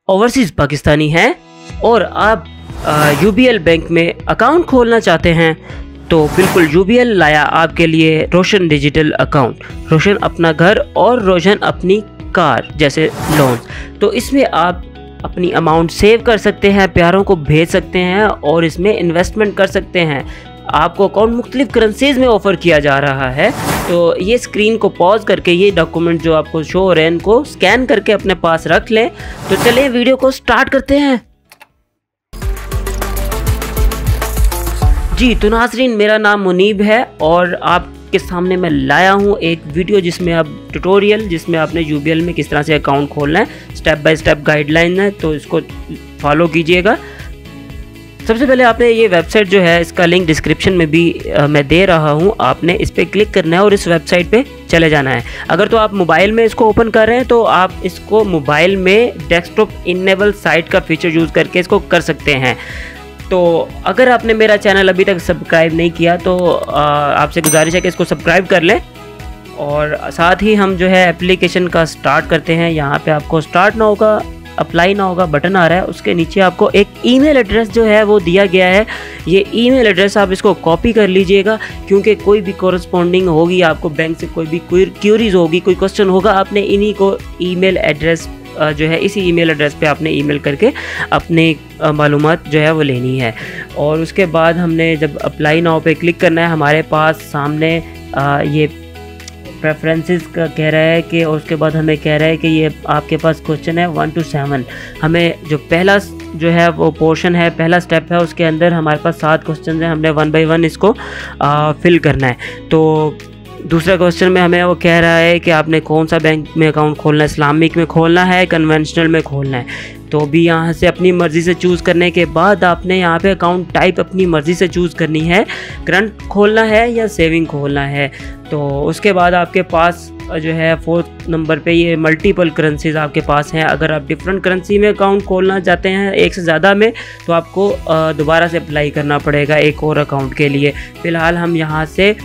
Overseas Pakistani हैं और आप यूबीएल बैंक में अकाउंट खोलना चाहते हैं तो बिल्कुल यूबीएल लाया आपके लिए रोशन डिजिटल अकाउंट। रोशन अपना घर और रोशन अपनी कार जैसे लोन। तो इसमें आप अपनी अमाउंट सेव कर सकते हैं, प्यारों को भेज सकते हैं और इसमें इन्वेस्टमेंट कर सकते हैं। आपको अकाउंट मुख्तलिफ करेंसीज़ में ऑफ़र किया जा रहा है। तो ये स्क्रीन को पॉज करके ये डॉक्यूमेंट जो आपको शो हो रहे हैं इनको स्कैन करके अपने पास रख लें। तो चलिए वीडियो को स्टार्ट करते हैं। जी तो नाज़रीन, मेरा नाम मुनीब है और आपके सामने मैं लाया हूँ एक वीडियो जिसमें आप ट्यूटोरियल जिसमें आपने यूबीएल में किस तरह से अकाउंट खोलना है, स्टेप बाय स्टेप गाइडलाइन है, तो इसको फॉलो कीजिएगा। सबसे पहले आपने ये वेबसाइट जो है इसका लिंक डिस्क्रिप्शन में भी मैं दे रहा हूँ, आपने इस पर क्लिक करना है और इस वेबसाइट पे चले जाना है। अगर तो आप मोबाइल में इसको ओपन कर रहे हैं तो आप इसको मोबाइल में डेस्कटॉप इनेबल साइट का फीचर यूज़ करके इसको कर सकते हैं। तो अगर आपने मेरा चैनल अभी तक सब्सक्राइब नहीं किया तो आपसे गुजारिश है कि इसको सब्सक्राइब कर लें। और साथ ही हम जो है एप्लीकेशन का स्टार्ट करते हैं। यहाँ पे आपको स्टार्ट ना होगा, अप्लाई ना होगा बटन आ रहा है, उसके नीचे आपको एक ईमेल एड्रेस जो है वो दिया गया है। ये ईमेल एड्रेस आप इसको कॉपी कर लीजिएगा क्योंकि कोई भी कॉरस्पॉन्डिंग होगी, आपको बैंक से कोई भी क्यूरीज होगी, कोई क्वेश्चन होगा, आपने इन्हीं को ईमेल एड्रेस जो है इसी ईमेल एड्रेस पे आपने ईमेल करके अपने मालूमात जो है वो लेनी है। और उसके बाद हमने जब अप्लाई नाउ पे क्लिक करना है, हमारे पास सामने ये प्रेफरेंसेस का कह रहा है कि, और उसके बाद हमें कह रहा है कि ये आपके पास क्वेश्चन है 1 to 7। हमें जो पहला जो है वो पोर्शन है, पहला स्टेप है, उसके अंदर हमारे पास 7 क्वेश्चन हैं, हमने 1 by 1 इसको फिल करना है। तो दूसरा क्वेश्चन में हमें वो कह रहा है कि आपने कौन सा बैंक में अकाउंट खोलना है, इस्लामिक में खोलना है, कन्वेंशनल में खोलना है। तो भी यहाँ से अपनी मर्ज़ी से चूज़ करने के बाद आपने यहाँ पे अकाउंट टाइप अपनी मर्ज़ी से चूज़ करनी है, करंट खोलना है या सेविंग खोलना है। तो उसके बाद आपके पास जो है 4th नंबर पे ये मल्टीपल करेंसीज आपके पास हैं। अगर आप डिफरेंट करेंसी में अकाउंट खोलना चाहते हैं एक से ज़्यादा में तो आपको दोबारा से अप्लाई करना पड़ेगा एक और अकाउंट के लिए। फ़िलहाल हम यहाँ से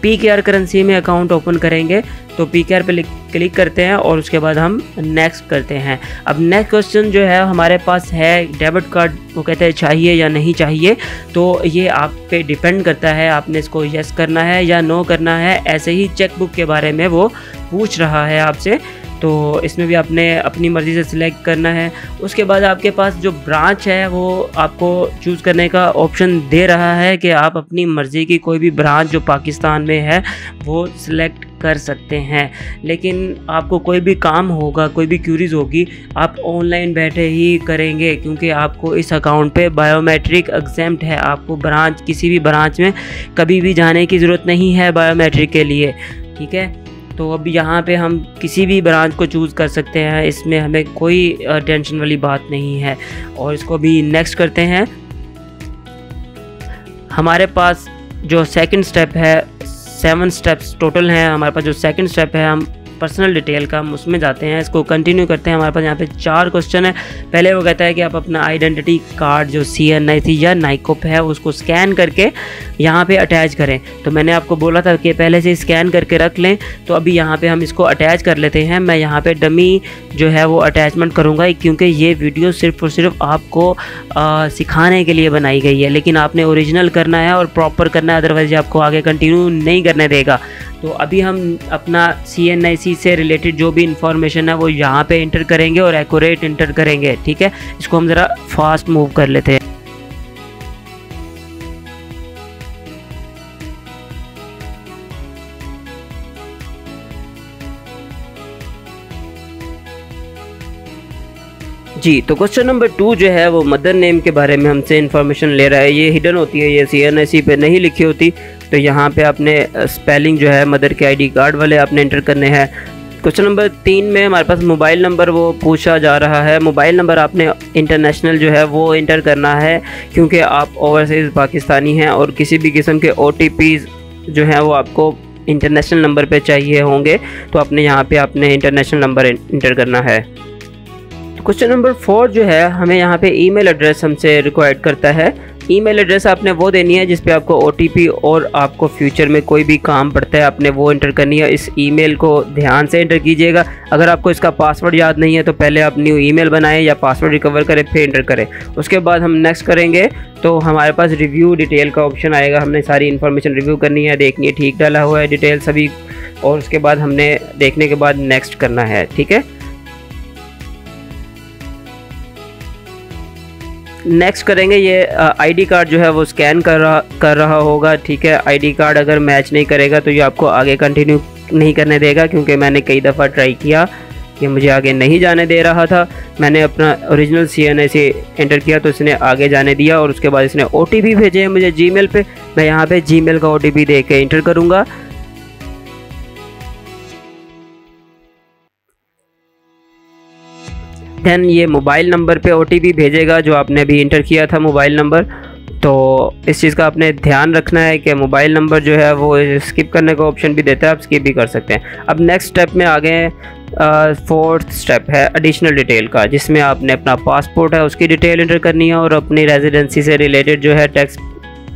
PKR करेंसी में अकाउंट ओपन करेंगे। तो PKR पे क्लिक करते हैं और उसके बाद हम नेक्स्ट करते हैं। अब नेक्स्ट क्वेश्चन जो है हमारे पास है डेबिट कार्ड, वो कहते हैं चाहिए या नहीं चाहिए। तो ये आप पे डिपेंड करता है, आपने इसको यस करना है या नो करना है। ऐसे ही चेकबुक के बारे में वो पूछ रहा है आपसे, तो इसमें भी आपने अपनी मर्ज़ी से सिलेक्ट करना है। उसके बाद आपके पास जो ब्रांच है वो आपको चूज़ करने का ऑप्शन दे रहा है कि आप अपनी मर्ज़ी की कोई भी ब्रांच जो पाकिस्तान में है वो सिलेक्ट कर सकते हैं। लेकिन आपको कोई भी काम होगा, कोई भी क्यूरीज होगी, आप ऑनलाइन बैठे ही करेंगे क्योंकि आपको इस अकाउंट पे बायोमेट्रिक एग्जेम्प्ट है। आपको ब्रांच, किसी भी ब्रांच में कभी भी जाने की ज़रूरत नहीं है बायोमेट्रिक के लिए, ठीक है। तो अब यहाँ पे हम किसी भी ब्रांच को चूज़ कर सकते हैं, इसमें हमें कोई टेंशन वाली बात नहीं है। और इसको भी नेक्स्ट करते हैं। हमारे पास जो सेकंड स्टेप है, 7 स्टेप्स टोटल हैं हमारे पास। जो सेकंड स्टेप है हम पर्सनल डिटेल का, हम उसमें जाते हैं, इसको कंटिन्यू करते हैं। हमारे पास यहाँ पे 4 क्वेश्चन है। पहले वो कहता है कि आप अपना आइडेंटिटी कार्ड जो CNIC या नाइकोप है उसको स्कैन करके यहाँ पे अटैच करें। तो मैंने आपको बोला था कि पहले से स्कैन करके रख लें। तो अभी यहाँ पे हम इसको अटैच कर लेते हैं। मैं यहाँ पे डमी जो है वो अटैचमेंट करूँगा क्योंकि ये वीडियो सिर्फ़ और सिर्फ आपको सिखाने के लिए बनाई गई है, लेकिन आपने ओरिजिनल करना है और प्रॉपर करना है, अदरवाइज आपको आगे कंटिन्यू नहीं करने देगा। तो अभी हम अपना CNIC से रिलेटेड जो भी इंफॉर्मेशन है वो यहाँ पे इंटर करेंगे और एक्यूरेट इंटर करेंगे, ठीक है। इसको हम ज़रा फास्ट मूव कर लेते हैं। जी तो क्वेश्चन नंबर 2 जो है वो मदर नेम के बारे में हमसे इन्फॉर्मेशन ले रहा है। ये हिडन होती है, ये CNIC पे नहीं लिखी होती। तो यहाँ पे आपने स्पेलिंग जो है मदर के ID कार्ड वाले आपने इंटर करने हैं। क्वेश्चन नंबर 3 में हमारे पास मोबाइल नंबर वो पूछा जा रहा है। मोबाइल नंबर आपने इंटरनेशनल जो है वो इंटर करना है क्योंकि आप ओवरसीज़ पाकिस्तानी हैं और किसी भी किस्म के OTPs जो हैं वो आपको इंटरनेशनल नंबर पे चाहिए होंगे। तो आपने यहाँ पे आपने इंटरनेशनल नंबर इंटर करना है। तो क्वेश्चन नंबर 4 जो है हमें यहाँ पे ईमेल एड्रेस हमसे रिक्वायर्ड करता है। ईमेल एड्रेस आपने वो देनी है जिस पे आपको OTP और आपको फ्यूचर में कोई भी काम पड़ता है आपने वो एंटर करनी है। इस ईमेल को ध्यान से एंटर कीजिएगा। अगर आपको इसका पासवर्ड याद नहीं है तो पहले आप न्यू ईमेल बनाएं या पासवर्ड रिकवर करें फिर एंटर करें। उसके बाद हम नेक्स्ट करेंगे तो हमारे पास रिव्यू डिटेल का ऑप्शन आएगा। हमने सारी इन्फॉर्मेशन रिव्यू करनी है, देखनी है ठीक डाला हुआ है डिटेल सभी, और उसके बाद हमने देखने के बाद नेक्स्ट करना है। ठीक है, नेक्स्ट करेंगे। ये आईडी कार्ड जो है वो स्कैन कर रहा होगा। ठीक है, आईडी कार्ड अगर मैच नहीं करेगा तो ये आपको आगे कंटिन्यू नहीं करने देगा, क्योंकि मैंने कई दफ़ा ट्राई किया कि मुझे आगे नहीं जाने दे रहा था। मैंने अपना ओरिजिनल CNA से एंटर किया तो इसने आगे जाने दिया, और उसके बाद इसने OTP भेजे हैं मुझे जीमेल पे। मैं यहाँ पे जीमेल का OTP दे के एंटर करूँगा। देन ये मोबाइल नंबर पे OTP भेजेगा जो आपने अभी इंटर किया था मोबाइल नंबर। तो इस चीज़ का आपने ध्यान रखना है कि मोबाइल नंबर जो है वो स्किप करने का ऑप्शन भी देता है, आप स्किप भी कर सकते हैं। अब नेक्स्ट स्टेप में आ गए। 4th स्टेप है एडिशनल डिटेल का, जिसमें आपने अपना पासपोर्ट है उसकी डिटेल एंटर करनी है, और अपनी रेजिडेंसी से रिलेटेड जो है टैक्स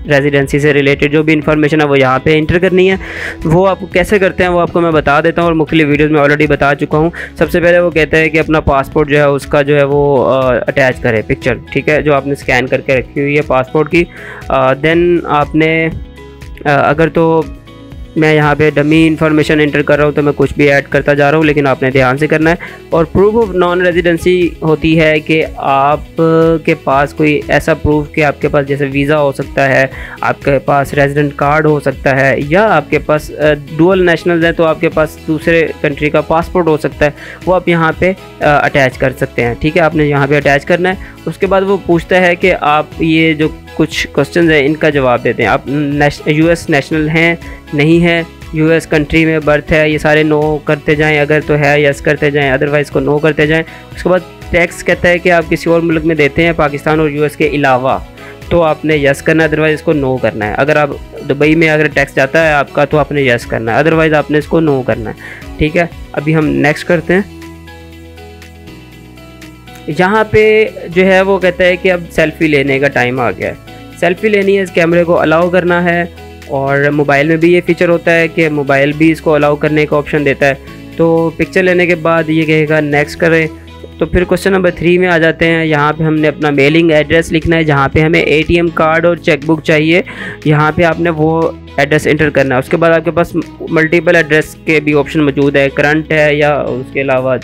रेजिडेंसी से रिलेटेड जो भी इन्फॉर्मेशन है वो यहाँ पे इंटर करनी है। वो आप कैसे करते हैं वो आपको मैं बता देता हूँ, और मुख्तलिफ वीडियोस में ऑलरेडी बता चुका हूँ। सबसे पहले वो कहते हैं कि अपना पासपोर्ट जो है उसका जो है वो अटैच करें पिक्चर, ठीक है, जो आपने स्कैन करके रखी हुई है पासपोर्ट की। देन आपने अगर तो मैं यहाँ पे डमी इन्फॉर्मेशन एंटर कर रहा हूँ तो मैं कुछ भी ऐड करता जा रहा हूँ, लेकिन आपने ध्यान से करना है। और प्रूफ ऑफ नॉन रेजिडेंसी होती है कि आप के पास कोई ऐसा प्रूफ कि आपके पास जैसे वीज़ा हो सकता है, आपके पास रेजिडेंट कार्ड हो सकता है, या आपके पास डुअल नेशनल है तो आपके पास दूसरे कंट्री का पासपोर्ट हो सकता है, वो आप यहाँ पे अटैच कर सकते हैं। ठीक है, आपने यहाँ पे अटैच करना है। उसके बाद वो पूछता है कि आप ये जो कुछ क्वेश्चन है इनका जवाब देते हैं। आप US नेशनल हैं, नहीं है, US कंट्री में बर्थ है, ये सारे नो करते जाएं, अगर तो है यस करते जाएं, अदरवाइज़ को नो करते जाएं। उसके बाद टैक्स कहता है कि आप किसी और मुल्क में देते हैं पाकिस्तान और US के अलावा, तो आपने यस करना है, अदरवाइज़ इसको नो करना है। अगर आप दुबई में अगर टैक्स जाता है आपका तो आपने यस करना है, अदरवाइज़ आपने इसको नो करना है। ठीक है, अभी हम नेक्स्ट करते हैं। यहाँ पे जो है वो कहता है कि अब सेल्फ़ी लेने का टाइम आ गया है। सेल्फ़ी लेनी है, इस कैमरे को अलाउ करना है, और मोबाइल में भी ये फीचर होता है कि मोबाइल भी इसको अलाउ करने का ऑप्शन देता है। तो पिक्चर लेने के बाद ये कहेगा नेक्स्ट करें। तो फिर क्वेश्चन नंबर 3 में आ जाते हैं। यहाँ पे हमने अपना मेलिंग एड्रेस लिखना है, जहाँ पे हमें ATM कार्ड और चेकबुक चाहिए, यहाँ पे आपने वो एड्रेस एंटर करना है। उसके बाद आपके पास मल्टीपल एड्रेस के भी ऑप्शन मौजूद है, करंट है या उसके अलावा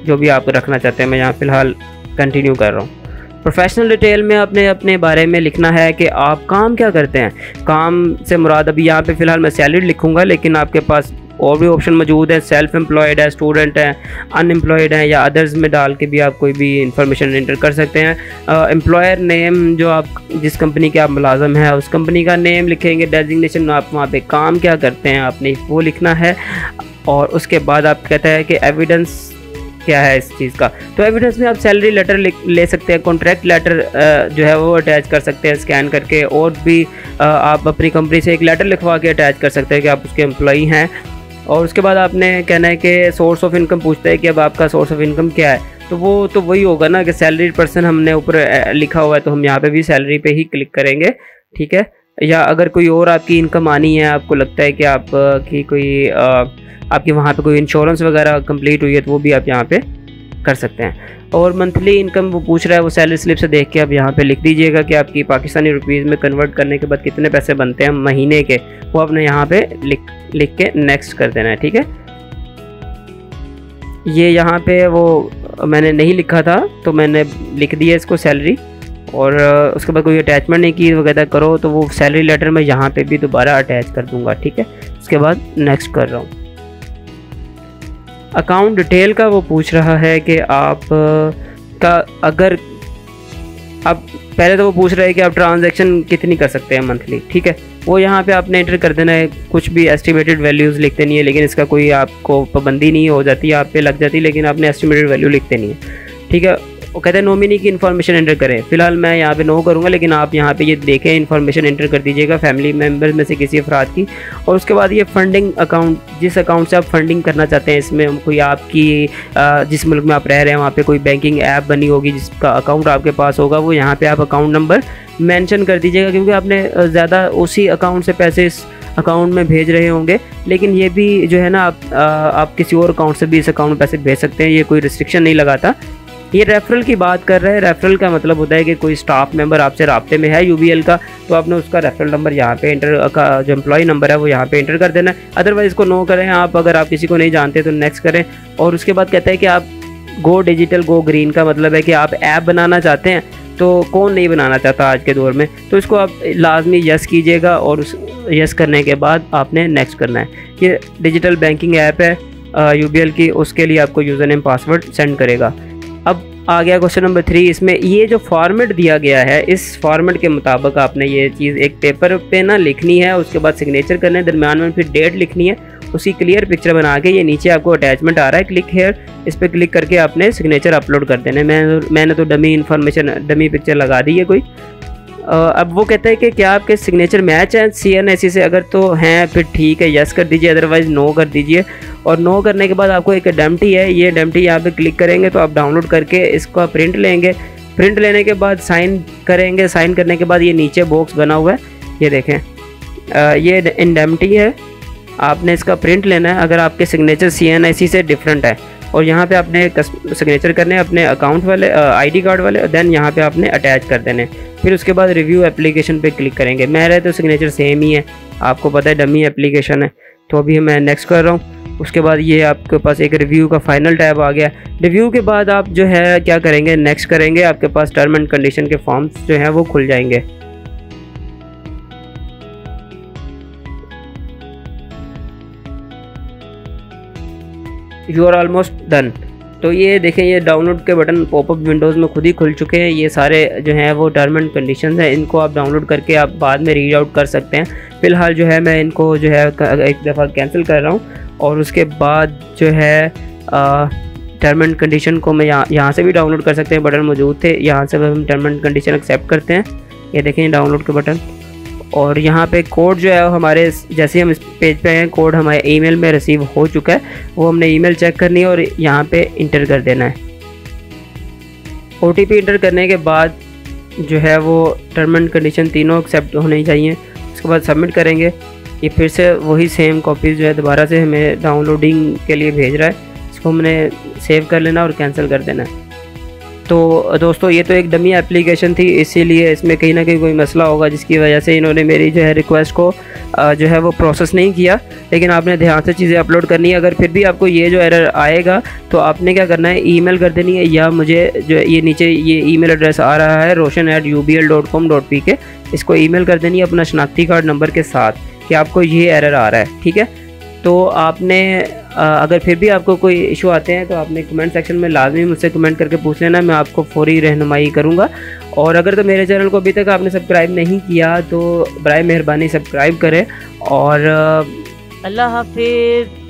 जो भी आप रखना चाहते हैं। मैं यहाँ फ़िलहाल कंटिन्यू कर रहा हूँ। प्रोफेशनल डिटेल में आपने अपने बारे में लिखना है कि आप काम क्या करते हैं। काम से मुराद अभी यहाँ पे फ़िलहाल मैं सैलरीड लिखूँगा, लेकिन आपके पास और भी ऑप्शन मौजूद है। सेल्फ एम्प्लॉयड है, स्टूडेंट है, अनएम्प्लॉयड है, या अदर्स में डाल के भी आप कोई भी इंफॉर्मेशन एंटर कर सकते हैं। एम्प्लॉयर नेम, जो आप जिस कंपनी के आप मुलाजम हैं उस कंपनी का नेम लिखेंगे। डेजिग्नेशन, आप वहाँ पे काम क्या करते हैं आपने वो लिखना है। और उसके बाद आप कहता है कि एविडेंस क्या है इस चीज़ का। तो एविडेंस में आप सैलरी लेटर ले सकते हैं, कॉन्ट्रैक्ट लेटर जो है वो अटैच कर सकते हैं स्कैन करके, और भी आप अपनी कंपनी से एक लेटर लिखवा के अटैच कर सकते हैं कि आप उसके एम्प्लॉई हैं। और उसके बाद आपने कहना है कि सोर्स ऑफ इनकम पूछता है कि अब आपका सोर्स ऑफ इनकम क्या है। तो वो तो वही होगा ना कि सैलरी पर्सन हमने ऊपर लिखा हुआ है, तो हम यहाँ पे भी सैलरी पे ही क्लिक करेंगे। ठीक है, या अगर कोई और आपकी इनकम आनी है, आपको लगता है कि आप की कोई आपकी वहाँ पे कोई इंश्योरेंस वगैरह कंप्लीट हुई है, तो वो भी आप यहाँ पे कर सकते हैं। और मंथली इनकम वो पूछ रहा है, वो सैलरी स्लिप से देख के आप यहाँ पे लिख दीजिएगा कि आपकी पाकिस्तानी रुपीज़ में कन्वर्ट करने के बाद कितने पैसे बनते हैं महीने के, वो आपने यहाँ पे लिख के नेक्स्ट कर देना है। ठीक है, ये यहाँ पे वो मैंने नहीं लिखा था तो मैंने लिख दिया इसको सैलरी, और उसके बाद कोई अटैचमेंट नहीं की वगैरह करो तो वो सैलरी लेटर मैं यहाँ पे भी दोबारा अटैच कर दूँगा। ठीक है, उसके बाद नेक्स्ट कर रहा हूँ। अकाउंट डिटेल का वो पूछ रहा है कि आप का अगर आप पहले तो वो पूछ रहा है कि आप ट्रांजैक्शन कितनी कर सकते हैं मंथली। ठीक है, वो यहाँ पे आपने एंटर कर देना है। कुछ भी एस्टिमेटेड वैल्यूज़ लिख देनी है, लेकिन इसका कोई आपको पाबंदी नहीं हो जाती, आप पे लग जाती, लेकिन आपने एस्टिमेटेड वैल्यू लिख देनी है। ठीक है, वो कहते हैं नॉमिनी की इन्फॉर्मेशन एंटर करें। फिलहाल मैं यहाँ पे नो करूँगा, लेकिन आप यहाँ पे ये देखें इन्फॉर्मेशन एंटर कर दीजिएगा फैमिली मेम्बर में से किसी अफराद की। और उसके बाद ये फंडिंग अकाउंट, जिस अकाउंट से आप फंडिंग करना चाहते हैं, इसमें कोई आपकी जिस मुल्क में आप रह रहे हैं वहाँ पे कोई बैंकिंग ऐप बनी होगी जिसका अकाउंट आपके पास होगा, वो यहाँ पे आप अकाउंट नंबर मेंशन कर दीजिएगा, क्योंकि आपने ज़्यादा उसी अकाउंट से पैसे इस अकाउंट में भेज रहे होंगे। लेकिन ये भी जो है ना, आप किसी और अकाउंट से भी इस अकाउंट में पैसे भेज सकते हैं, ये कोई रिस्ट्रिक्शन नहीं लगाता। ये रेफरल की बात कर रहे हैं। रेफरल का मतलब होता है कि कोई स्टाफ मेंबर आपसे राब्ते में है यूबीएल का, तो आपने उसका रेफरल नंबर यहाँ पे एंटर का जो एम्प्लॉय नंबर है वो यहाँ पे एंटर कर देना है। अदरवाइज़ इसको नो करें आप। अगर आप किसी को नहीं जानते तो नेक्स्ट करें। और उसके बाद कहता है कि आप गो डिजिटल गो ग्रीन का मतलब है कि आप ऐप बनाना चाहते हैं, तो कौन नहीं बनाना चाहता आज के दौर में। तो इसको आप लाजमी यस कीजिएगा और उस यस करने के बाद आपने नेक्स्ट करना है। ये डिजिटल बैंकिंग ऐप है यूबीएल की, उसके लिए आपको यूज़र नेम पासवर्ड सेंड करेगा। अब आ गया क्वेश्चन नंबर 3। इसमें ये जो फॉर्मेट दिया गया है, इस फॉर्मेट के मुताबिक आपने ये चीज़ एक पेपर पे ना लिखनी है, उसके बाद सिग्नेचर करना है, दरम्यान में फिर डेट लिखनी है, उसकी क्लियर पिक्चर बना के ये नीचे आपको अटैचमेंट आ रहा है क्लिक हेयर, इस पर क्लिक करके आपने सिग्नेचर अपलोड कर देने। मैंने तो डमी पिक्चर लगा दी है कोई। अब वो कहता है कि क्या आपके सिग्नेचर मैच हैं CNSE से, अगर तो हैं फिर ठीक है यस कर दीजिए, अदरवाइज़ नो कर दीजिए। और नो करने के बाद आपको एक डेम्प्टी है, ये डेम्प्टी यहाँ पे क्लिक करेंगे तो आप डाउनलोड करके इसका प्रिंट लेंगे। प्रिंट लेने के बाद साइन करेंगे। साइन करने के बाद ये नीचे बॉक्स बना हुआ है, ये देखें, ये इंडेम्प्टी है, आपने इसका प्रिंट लेना है अगर आपके सिग्नेचर CNSE से डिफरेंट है। और यहाँ पे आपने सिग्नेचर करने हैं अपने अकाउंट वाले ID कार्ड वाले, देन यहाँ पे आपने अटैच कर देने। फिर उसके बाद रिव्यू एप्लीकेशन पे क्लिक करेंगे। मेरे तो सिग्नेचर सेम ही है, आपको पता है डमी एप्लीकेशन है, तो अभी मैं नेक्स्ट कर रहा हूँ। उसके बाद ये आपके पास एक रिव्यू का फाइनल टैब आ गया। रिव्यू के बाद आप जो है क्या करेंगे, नेक्स्ट करेंगे, आपके पास टर्म एंड कंडीशन के फॉर्म्स जो हैं वो खुल जाएंगे। You are almost done. तो ये देखें, ये डाउनलोड के बटन पॉपअप विंडोज़ में खुद ही खुल चुके हैं। ये सारे जो हैं वो टर्म एंड कंडीशंस हैं, इनको आप डाउनलोड करके आप बाद में रीड आउट कर सकते हैं। फ़िलहाल जो है मैं इनको जो है एक दफ़ा कैंसिल कर रहा हूँ। और उसके बाद जो है टर्म एंड कंडीशन को मैं यहाँ से भी डाउनलोड कर सकते हैं, बटन मौजूद थे, यहाँ से हम टर्म एंड कंडीशन एक्सेप्ट करते हैं। ये देखें डाउनलोड के बटन। और यहाँ पे कोड जो है हमारे, जैसे हम इस पेज पे हैं, कोड हमारे ईमेल में रिसीव हो चुका है, वो हमने ईमेल चेक करनी है और यहाँ पे इंटर कर देना है। OTP इंटर करने के बाद जो है वो टर्म एंड कंडीशन तीनों एक्सेप्ट होने चाहिए। उसके बाद सबमिट करेंगे। ये फिर से वही सेम कॉपीज़ जो है दोबारा से हमें डाउनलोडिंग के लिए भेज रहा है, इसको हमने सेव कर लेना और कैंसिल कर देना है। तो दोस्तों ये तो एक डमी एप्लीकेशन थी, इसीलिए इसमें कहीं ना कहीं कोई मसला होगा जिसकी वजह से इन्होंने मेरी जो है रिक्वेस्ट को जो है वो प्रोसेस नहीं किया। लेकिन आपने ध्यान से चीज़ें अपलोड करनी है। अगर फिर भी आपको ये जो एरर आएगा तो आपने क्या करना है, ईमेल कर देनी है, या मुझे जो ये नीचे ये ईमेल एड्रेस आ रहा है roshan@ubl.com.pk, इसको ईमेल कर देनी है अपना शनाख्ती कार्ड नंबर के साथ कि आपको ये एरर आ रहा है। ठीक है, तो आपने अगर फिर भी आपको कोई इशू आते हैं तो आपने कमेंट सेक्शन में लाजमी मुझसे कमेंट करके पूछ लेना, मैं आपको फौरी रहनुमाई करूँगा। और अगर तो मेरे चैनल को अभी तक आपने सब्सक्राइब नहीं किया तो बराए मेहरबानी सब्सक्राइब करें। और अल्लाह हाफिज़।